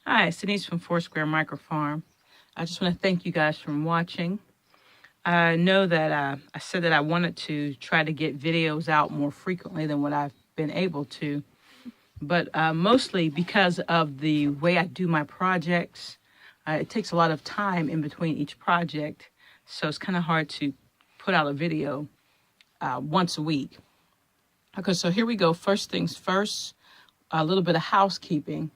Hi, it's Denise from Foursquare Micro Farm. I just want to thank you guys for watching. I know that I said that I wanted to try to get videos out more frequently than what I've been able to, but mostly because of the way I do my projects. It takes a lot of time in between each project, so it's kind of hard to put out a video once a week. Okay, so here we go. First things first, a little bit of housekeeping.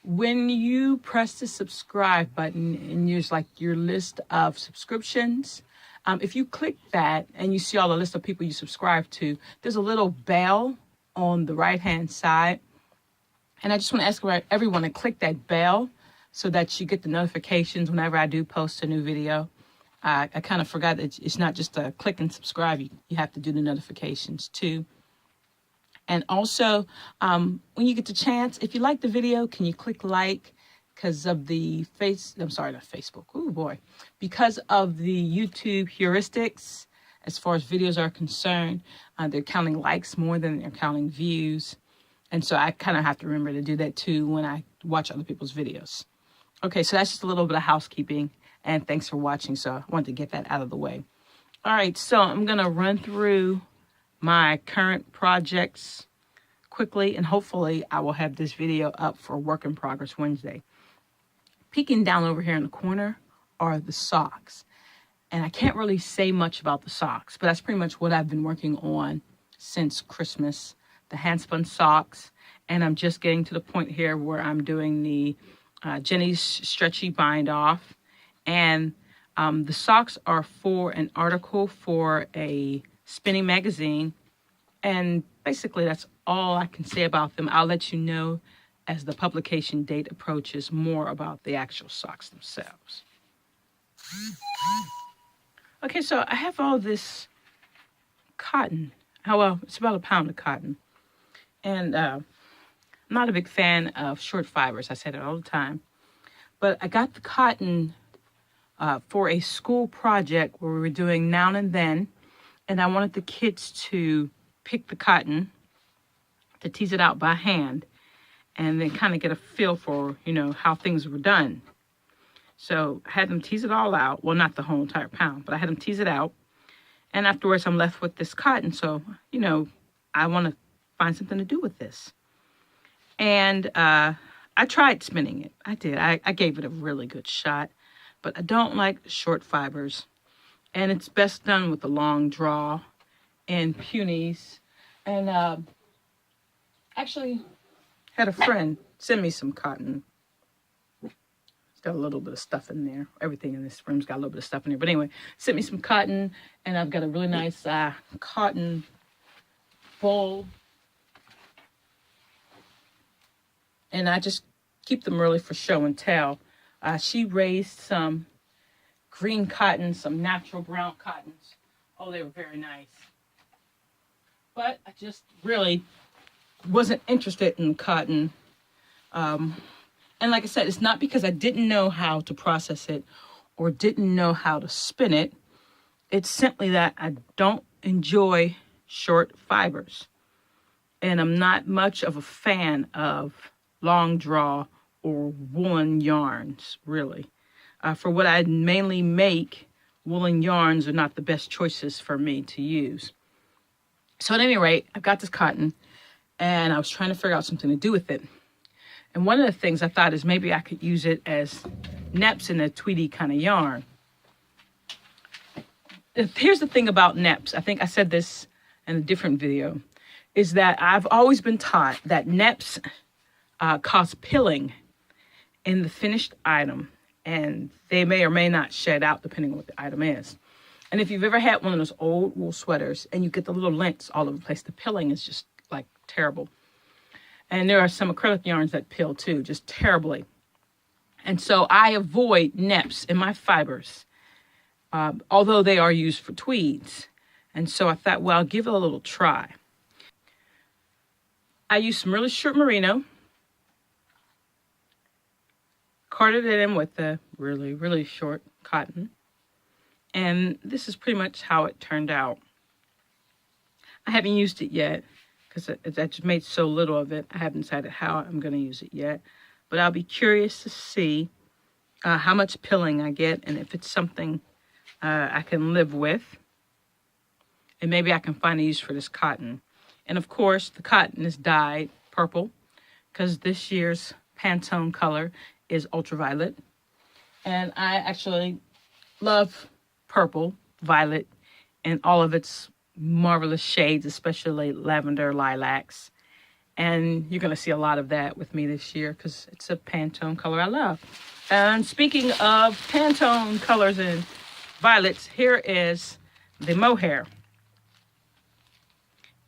When you press the subscribe button and there's like your list of subscriptions, if you click that and you see all the list of people you subscribe to, there's a little bell on the right-hand side. And I just want to ask everyone to click that bell so that you get the notifications whenever I do post a new video. I kind of forgot that it's not just a click and subscribe. You have to do the notifications too. And also, when you get the chance, if you like the video, can you click like? Because of the not Facebook. Oh boy. Because of the YouTube heuristics, as far as videos are concerned, they're counting likes more than they're counting views. And so I kind of have to remember to do that too when I watch other people's videos. Okay, so that's just a little bit of housekeeping. And thanks for watching. So I wanted to get that out of the way. All right, so I'm going to run through my current projects quickly, and hopefully I will have this video up for Work in Progress Wednesday. Peeking down over here in the corner are the socks. And I can't really say much about the socks, but that's pretty much what I've been working on since Christmas, the hand-spun socks. And I'm just getting to the point here where I'm doing the Jenny's stretchy bind off. And the socks are for an article for a spinning magazine. And basically that's all I can say about them. I'll let you know as the publication date approaches more about the actual socks themselves. Okay, so I have all this cotton. Well, it's about a pound of cotton. And I'm not a big fan of short fibers. I say that all the time. But I got the cotton for a school project where we were doing now and then. And I wanted the kids to pick the cotton, to tease it out by hand, and then kind of get a feel for, how things were done. So I had them tease it all out. Well, not the whole entire pound, but I had them tease it out. And afterwards, I'm left with this cotton. So, I want to find something to do with this. And I tried spinning it. I did. I gave it a really good shot. But I don't like short fibers. And it's best done with a long draw and punis. And actually had a friend send me some cotton. It's got a little bit of stuff in there. Everything in this room's got a little bit of stuff in there. But anyway, sent me some cotton, and I've got a really nice cotton bowl. And I just keep them really for show and tell. She raised some green cotton, some natural brown cottons. Oh, they were very nice. But I just really wasn't interested in cotton. And like I said, it's not because I didn't know how to process it or didn't know how to spin it. It's simply that I don't enjoy short fibers. And I'm not much of a fan of long draw or woolen yarns, really. For what I mainly make, woolen yarns are not the best choices for me to use. So at any rate, I've got this cotton, and I was trying to figure out something to do with it. And one of the things I thought is maybe I could use it as neps in a tweedy kind of yarn. Here's the thing about neps. I think I said this in a different video, is that I've always been taught that neps cause pilling in the finished item, and they may or may not shed out depending on what the item is. And if you've ever had one of those old wool sweaters and you get the little lints all over the place, the pilling is just like terrible. And there are some acrylic yarns that pill too, just terribly. And so I avoid neps in my fibers, although they are used for tweeds. And so I thought, well, I'll give it a little try. I used some really short merino, carded it in with the really, really short cotton. And this is pretty much how it turned out. I haven't used it yet because I just made so little of it. I haven't decided how I'm going to use it yet. But I'll be curious to see how much pilling I get and if it's something I can live with. And maybe I can find a use for this cotton. And of course, the cotton is dyed purple because this year's Pantone color is ultraviolet. And I actually love purple, violet, and all of its marvelous shades, especially lavender, lilacs. And you're going to see a lot of that with me this year because it's a Pantone color I love. And speaking of Pantone colors and violets, here is the Mohair.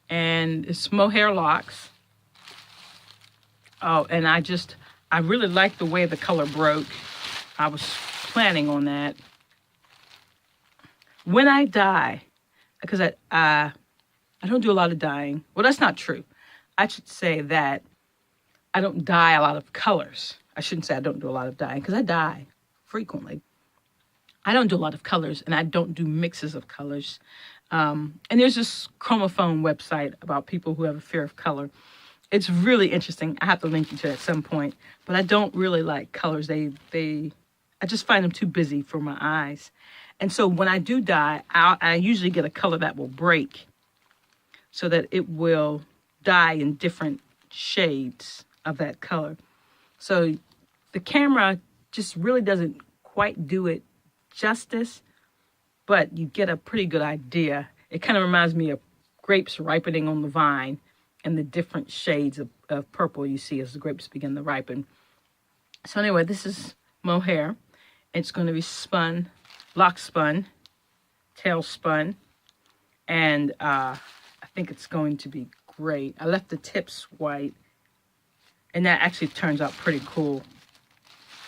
And it's Mohair locks. Oh, and I really like the way the color broke. I was planning on that. When I dye, because I don't do a lot of dyeing. Well, that's not true. I should say that I don't dye a lot of colors. I shouldn't say I don't do a lot of dyeing because I dye frequently. I don't do a lot of colors, and I don't do mixes of colors. And there's this chromophone website about people who have a fear of color. It's really interesting. I have to link you to it at some point. But I don't really like colors. I just find them too busy for my eyes. And so when I do dye, I usually get a color that will break so that it will dye in different shades of that color. So the camera just really doesn't quite do it justice, but you get a pretty good idea. It kind of reminds me of grapes ripening on the vine and the different shades of purple you see as the grapes begin to ripen. So anyway, this is Mohair. It's going to be spun, lock spun, tail spun, and I think it's going to be great. I left the tips white, and that actually turns out pretty cool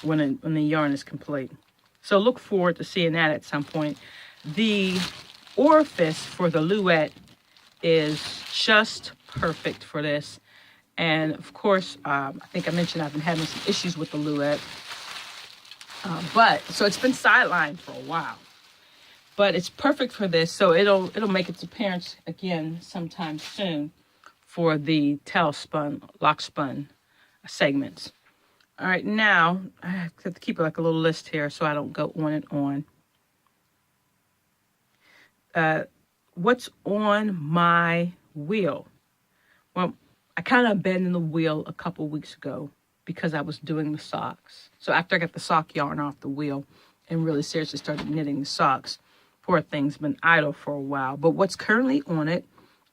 when the yarn is complete. So look forward to seeing that at some point. The orifice for the Luette is just perfect for this. And of course, I think I mentioned I've been having some issues with the Luette. So it's been sidelined for a while. But it's perfect for this, so it'll make its appearance again sometime soon for the tail spun, lock spun segments. All right, now I have to keep like a little list here so I don't go on and on. What's on my wheel? Well, I kind of abandoned the wheel a couple weeks ago because I was doing the socks. So after I got the sock yarn off the wheel and really seriously started knitting the socks, poor thing's been idle for a while. But what's currently on it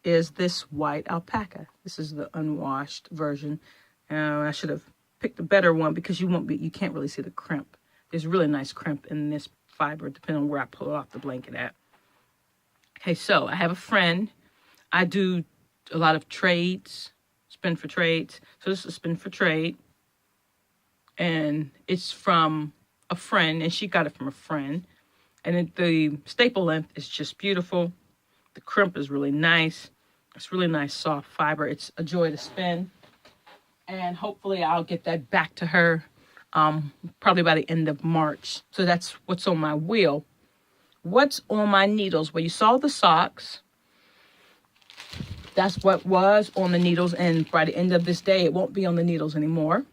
is this white alpaca. This is the unwashed version. I should have picked a better one because you can't really see the crimp. There's really nice crimp in this fiber depending on where I pull it off the blanket at. Okay, so I have a friend. I do a lot of trades, spin for trades. So this is a spin for trade. And it's from a friend, and she got it from a friend. And the staple length is just beautiful. The crimp is really nice. It's really nice, soft fiber. It's a joy to spin. And hopefully I'll get that back to her probably by the end of March. So that's what's on my wheel. What's on my needles? Well, you saw the socks. That's what was on the needles. And by the end of this day, it won't be on the needles anymore.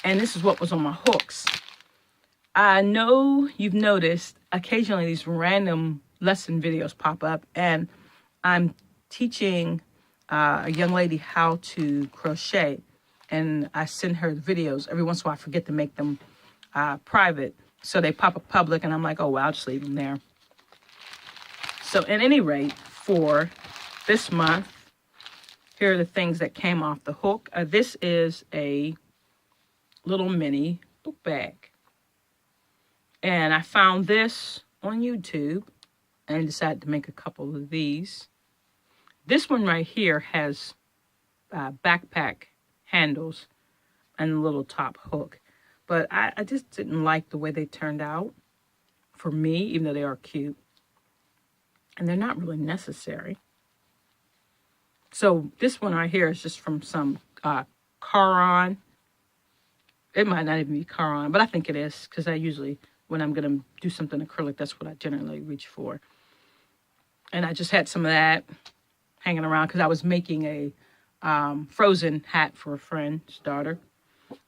And this is what was on my hooks. I know you've noticed occasionally these random lesson videos pop up. And I'm teaching a young lady how to crochet. And I send her the videos. Every once in a while, I forget to make them private. So they pop up public, and I'm like, oh, well, I'll just leave them there. So at any rate, for this month, here are the things that came off the hook. This is a little mini book bag. And I found this on YouTube and decided to make a couple of these. This one right here has backpack handles and a little top hook. But I just didn't like the way they turned out for me, even though they are cute. And they're not really necessary. So this one right here is just from some Caron. It might not even be Caron, but I think it is because I usually, when I'm going to do something acrylic, that's what I generally reach for. And I just had some of that. hanging around because I was making a frozen hat for a friend's daughter.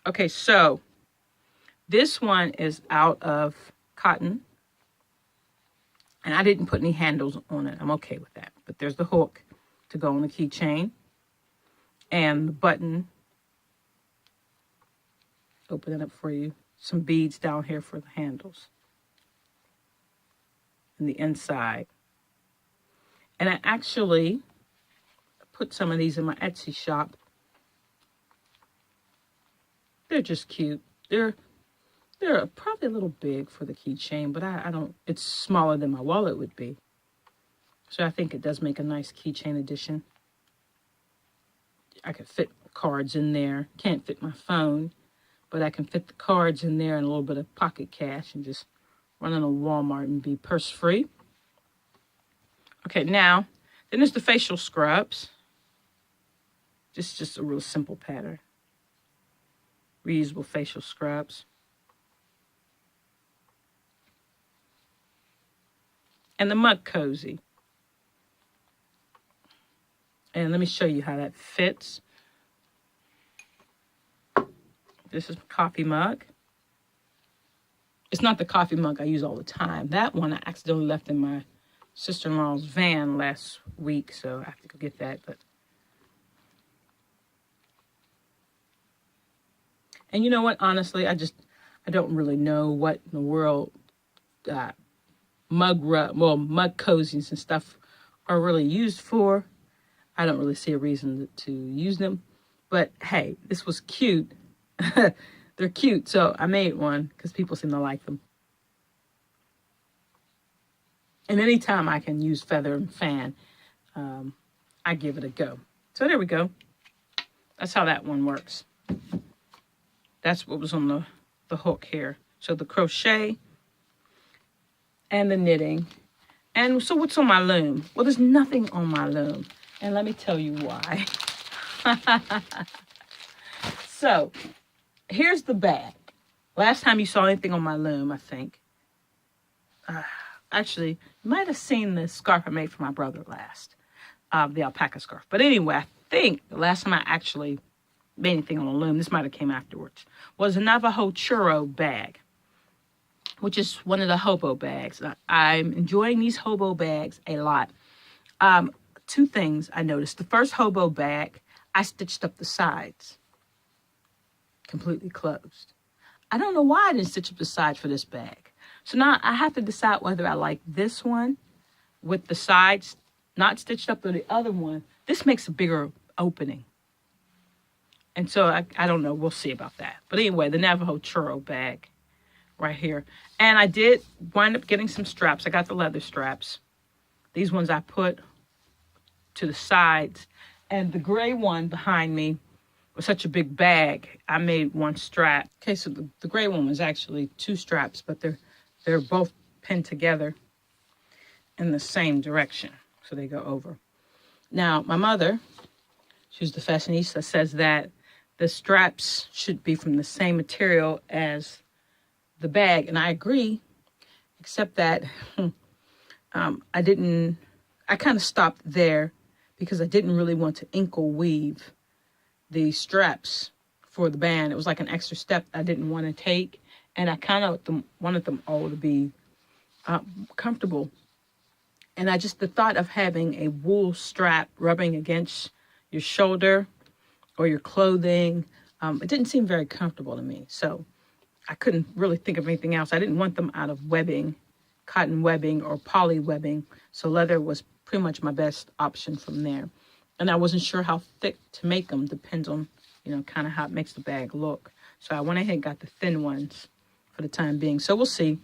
Okay, so this one is out of cotton. And I didn't put any handles on it. I'm okay with that. But there's the hook to go on the keychain. And the button. Open it up for you. Some beads down here for the handles. And the inside. And I actually put some of these in my Etsy shop. They're just cute. They're probably a little big for the keychain, but I don't, it's smaller than my wallet would be. So I think it does make a nice keychain addition. I could fit cards in there. Can't fit my phone, but I can fit the cards in there and a little bit of pocket cash and just run into Walmart and be purse free. Okay, now, then there's the facial scrubs. Just a real simple pattern. Reusable facial scrubs. And the mug cozy. And let me show you how that fits. This is a coffee mug. It's not the coffee mug I use all the time. That one I accidentally left in my sister-in-law's van last week, so I have to go get that. And you know what? Honestly, I don't really know what in the world mug cozies and stuff are really used for. I don't really see a reason to use them. But hey, this was cute. They're cute, so I made one because people seem to like them. And anytime I can use feather and fan, I give it a go. So there we go. That's how that one works. That's what was on the hook here. So the crochet and the knitting. And so what's on my loom? Well, there's nothing on my loom. And let me tell you why. So, here's the bag. Last time you saw anything on my loom, I think. Actually, you might have seen the scarf I made for my brother last. The alpaca scarf. But anyway, I think the last time I actually made anything on a loom, this might have came afterwards, was a Navajo churro bag, which is one of the hobo bags. I'm enjoying these hobo bags a lot. Two things I noticed. The first hobo bag, I stitched up the sides, completely closed. I don't know why I didn't stitch up the sides for this bag. So now I have to decide whether I like this one with the sides not stitched up or the other one. This makes a bigger opening. And so I don't know. We'll see about that. But anyway, the Navajo churro bag right here. And I did wind up getting some straps. I got the leather straps. These ones I put to the sides. And the gray one behind me was such a big bag, I made one strap. Okay, so the gray one was actually two straps, but they're both pinned together in the same direction. So they go over. Now, my mother, she's the fashionista, says that the straps should be from the same material as the bag. And I agree, except that I kind of stopped there because I didn't really want to inkle weave the straps for the band. It was like an extra step I didn't want to take. And I kind of wanted them all to be comfortable. And the thought of having a wool strap rubbing against your shoulder or your clothing, it didn't seem very comfortable to me. So I couldn't really think of anything else. I didn't want them out of webbing, cotton webbing or poly webbing. So leather was pretty much my best option from there. And I wasn't sure how thick to make them. Depends on, kind of how it makes the bag look. So I went ahead and got the thin ones for the time being. So we'll see.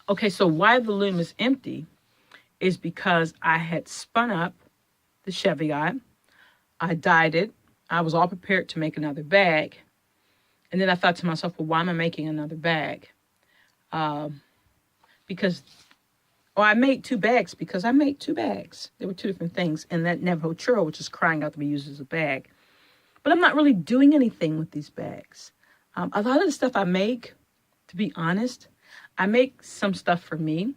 Okay, so why the loom is empty is because I had spun up the Cheviot. I dyed it. I was all prepared to make another bag. And then I thought to myself, well, why am I making another bag? I made two bags because I made two bags. There were two different things. And that Navajo churro, which is crying out to be used as a bag. But I'm not really doing anything with these bags. A lot of the stuff I make, to be honest, I make some stuff for me.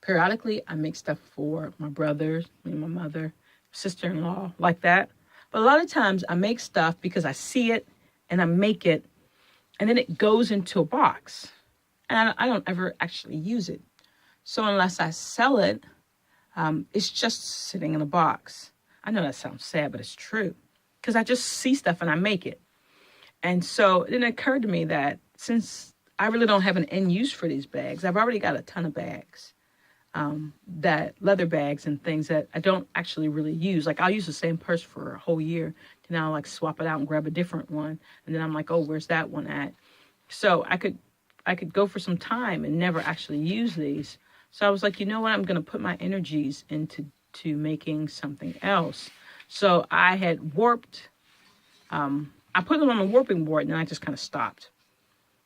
Periodically, I make stuff for my brothers, me and my mother, sister-in-law, like that. But a lot of times I make stuff because I see it and I make it, and then it goes into a box. And I don't ever actually use it. So unless I sell it, it's just sitting in a box. I know that sounds sad, but it's true. Because I just see stuff and I make it. And so it occurred to me that since I really don't have an end use for these bags, I've already got a ton of bags. That leather bags and things that I don't actually really use. Like I'll use the same purse for a whole year. Then I'll like swap it out and grab a different one. And then I'm like, oh, where's that one at? So I could go for some time and never actually use these. So I was like, you know what? I'm going to put my energies into making something else. So I had warped. I put them on the warping board and then I just kind of stopped.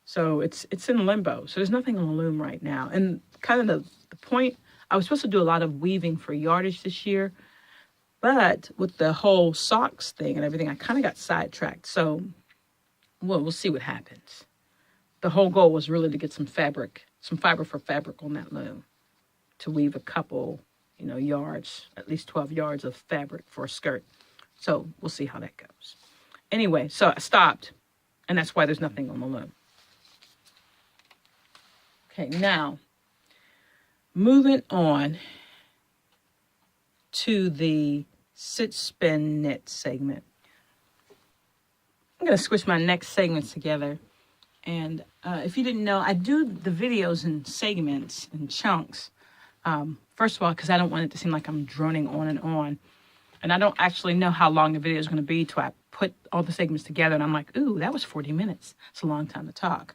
So it's in limbo. So there's nothing on the loom right now. And kind of the point, I was supposed to do a lot of weaving for yardage this year. But with the whole socks thing and everything, I kind of got sidetracked. So we'll see what happens. The whole goal was really to get some fiber for fabric on that loom, to weave a couple, yards, at least 12 yards of fabric for a skirt. So we'll see how that goes. Anyway, so I stopped, and that's why there's nothing on the loom. Okay, now, moving on to the sit, spin, knit segment. I'm going to switch my next segments together. And if you didn't know, I do the videos in segments and chunks. First of all, because I don't want it to seem like I'm droning on. And I don't actually know how long the video is going to be till I put all the segments together. And I'm like, ooh, that was 40 minutes. It's a long time to talk.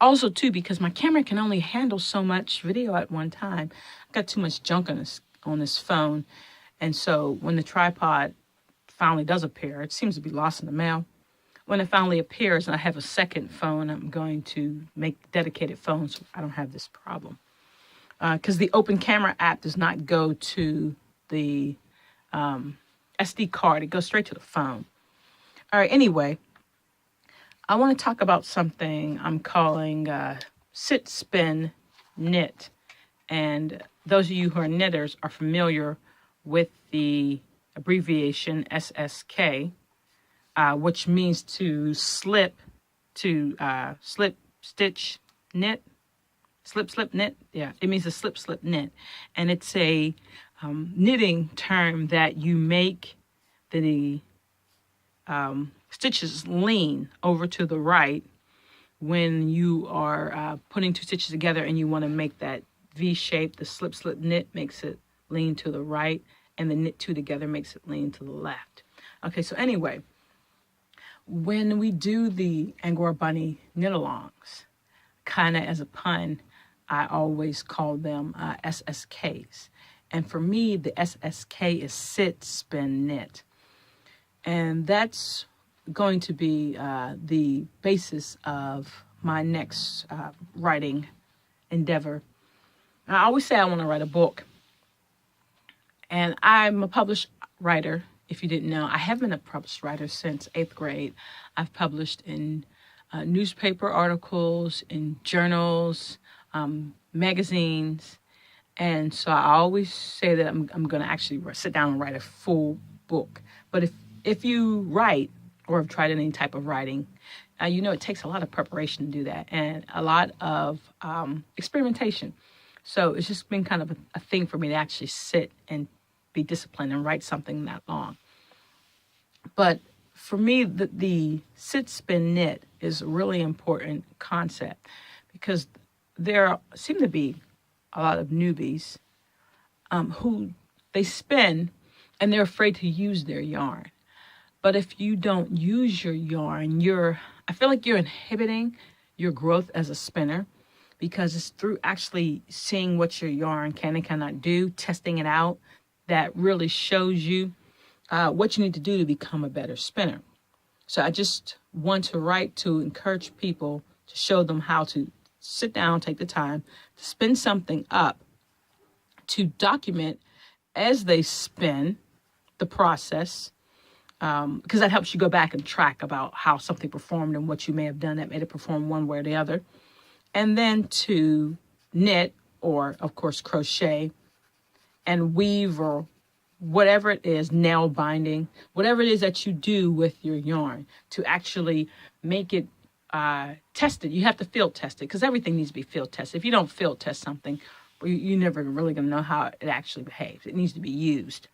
Also, too, because my camera can only handle so much video at one time. I've got too much junk on this phone. And so when the tripod finally does appear, it seems to be lost in the mail. When it finally appears and I have a second phone, I'm going to make dedicated phones so I don't have this problem. Because the Open Camera app does not go to the SD card. It goes straight to the phone. All right, anyway, I want to talk about something I'm calling sit, spin, knit. And those of you who are knitters are familiar with the abbreviation SSK, which means to slip, stitch, knit, slip, knit. Yeah, it means to slip, knit. And it's a knitting term that you make the stitches lean over to the right when you are putting two stitches together and you want to make that V shape. The slip, knit makes it lean to the right, and the knit two together makes it lean to the left. Okay, so anyway, when we do the Angora Bunny knit-alongs, kind of as a pun, I always call them SSKs. And for me, the SSK is sit, spin, knit. And that's going to be the basis of my next writing endeavor. I always say I want to write a book. And I'm a published writer. If you didn't know, I have been a published writer since 8th grade. I've published in newspaper articles, in journals, magazines. And so I always say that I'm going to actually sit down and write a full book. But if you write or have tried any type of writing, it takes a lot of preparation to do that and a lot of experimentation. So it's just been kind of a thing for me to actually sit and be disciplined and write something that long. But for me, the sit, spin, knit is a really important concept because there seem to be a lot of newbies who they spin and they're afraid to use their yarn. But if you don't use your yarn, I feel like you're inhibiting your growth as a spinner because it's through actually seeing what your yarn can and cannot do, testing it out, that really shows you what you need to do to become a better spinner. So I just want to write to encourage people to show them how to sit down, take the time to spin something up, to document as they spin the process, because that helps you go back and track about how something performed and what you may have done that made it perform one way or the other. And then to knit or of course crochet and weave, or whatever it is, nail binding, whatever it is that you do with your yarn to actually make it tested. You have to field test it, because everything needs to be field tested. If you don't field test something, you're never really going to know how it actually behaves. It needs to be used.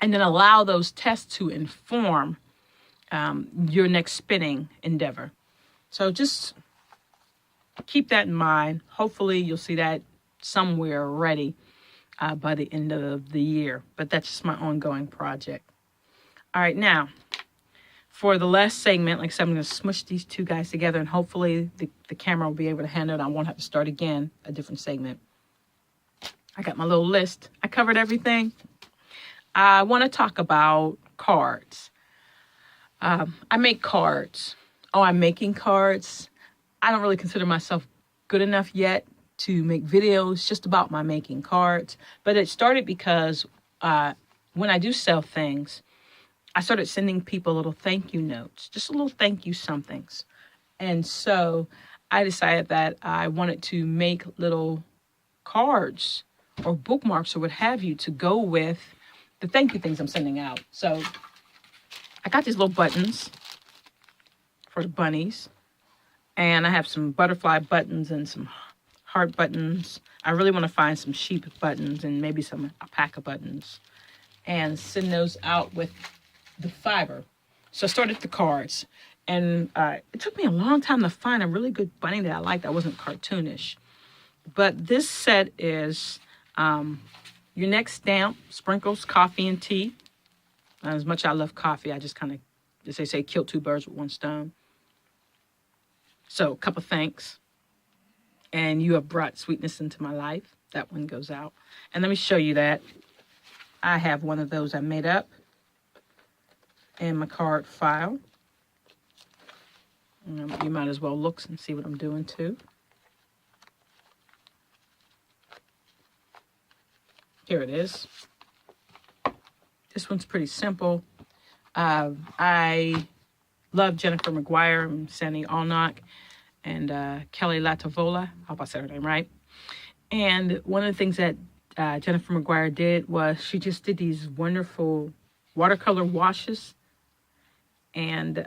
And then allow those tests to inform your next spinning endeavor. So just keep that in mind. Hopefully you'll see that somewhere ready by the end of the year. But that's just my ongoing project. All right, now, for the last segment, like I said, I'm going to smush these two guys together, and hopefully the camera will be able to handle it. I won't have to start again, a different segment. I got my little list. I covered everything. I want to talk about cards. I make cards. Oh, I'm making cards. I don't really consider myself good enough yet to make videos just about my making cards. But it started because when I do sell things, I started sending people little thank you notes, just a little thank you somethings. And so I decided that I wanted to make little cards or bookmarks or what have you to go with the thank you things I'm sending out. So I got these little buttons for the bunnies, and I have some butterfly buttons and some heart buttons. I really want to find some sheep buttons and maybe some alpaca buttons and send those out with the fiber. So I started the cards, and it took me a long time to find a really good bunny that I liked that wasn't cartoonish. But this set is your next stamp, sprinkles, coffee, and tea. As much as I love coffee, I just kind of, as they say, kill two birds with one stone. So, a cup of thanks. And you have brought sweetness into my life. That one goes out. And let me show you that. I have one of those I made up in my card file. You might as well look and see what I'm doing too. Here it is. This one's pretty simple. I love Jennifer McGuire and Sandy Allnock and Kelly Latavola. I hope I said her name right. And one of the things that Jennifer McGuire did was she just did these wonderful watercolor washes and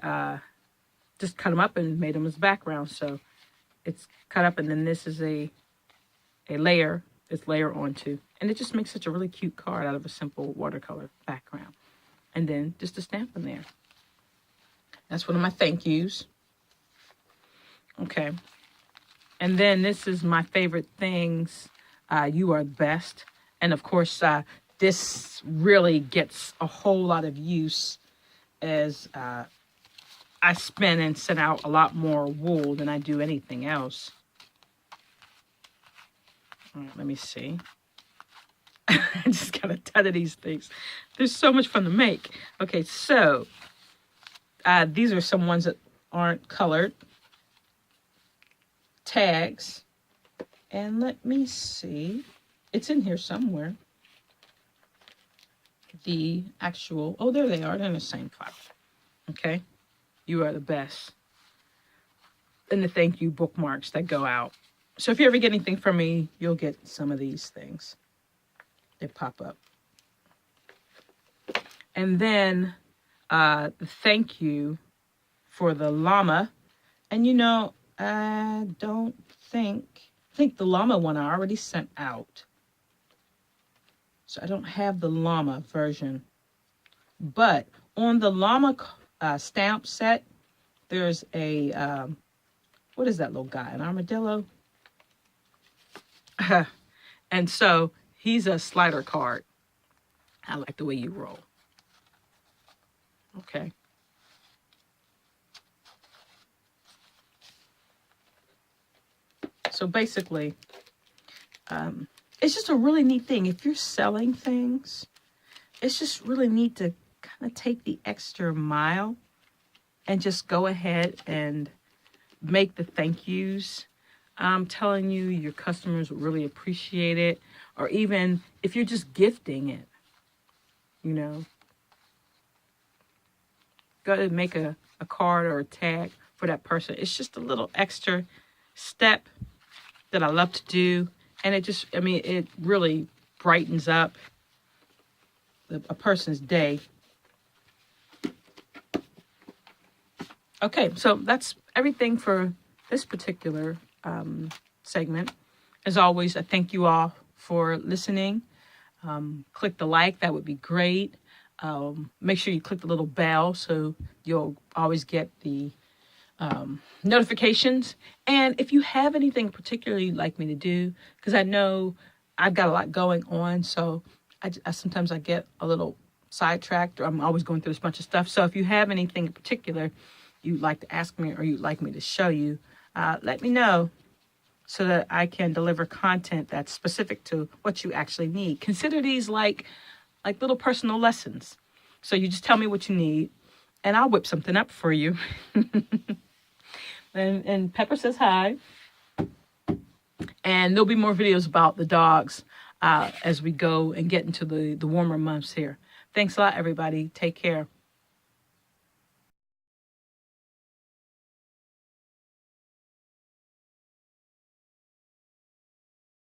just cut them up and made them as background. So it's cut up, and then this is a layer. It's layer onto. And it just makes such a really cute card out of a simple watercolor background. And then just a stamp in there. That's one of my thank yous. Okay. And then this is my favorite things. You are the best. And of course, this really gets a whole lot of use as I spin and send out a lot more wool than I do anything else. All right, let me see. I just got a ton of these things. There's so much fun to make. Okay, so these are some ones that aren't colored. Tags. And let me see. It's in here somewhere. The actual, oh, there they are. They're in the same file. Okay. You are the best. And the thank you bookmarks that go out. So if you ever get anything from me, you'll get some of these things. They pop up. And then thank you for the llama. And you know, I think the llama one I already sent out. So I don't have the llama version. But on the llama stamp set, there's a, what is that little guy? An armadillo? And so he's a slider card. I like the way you roll. Okay. So basically, it's just a really neat thing. If you're selling things, it's just really neat to kind of take the extra mile and just go ahead and make the thank yous. I'm telling you, your customers will really appreciate it. Or even if you're just gifting it, you know, go ahead and make a card or a tag for that person. It's just a little extra step that I love to do. And it just, I mean, it really brightens up a person's day. Okay, so that's everything for this particular segment. As always, I thank you all for listening. Click the like, that would be great. Make sure you click the little bell so you'll always get the notifications. And if you have anything particularly you'd like me to do, because I know I've got a lot going on, so I sometimes I get a little sidetracked, or I'm always going through this bunch of stuff. So if you have anything in particular you'd like to ask me or you'd like me to show you, let me know so that I can deliver content that's specific to what you actually need. Consider these like little personal lessons. So you just tell me what you need, and I'll whip something up for you. And Pepper says hi. And there'll be more videos about the dogs as we go and get into the warmer months here. Thanks a lot, everybody. Take care.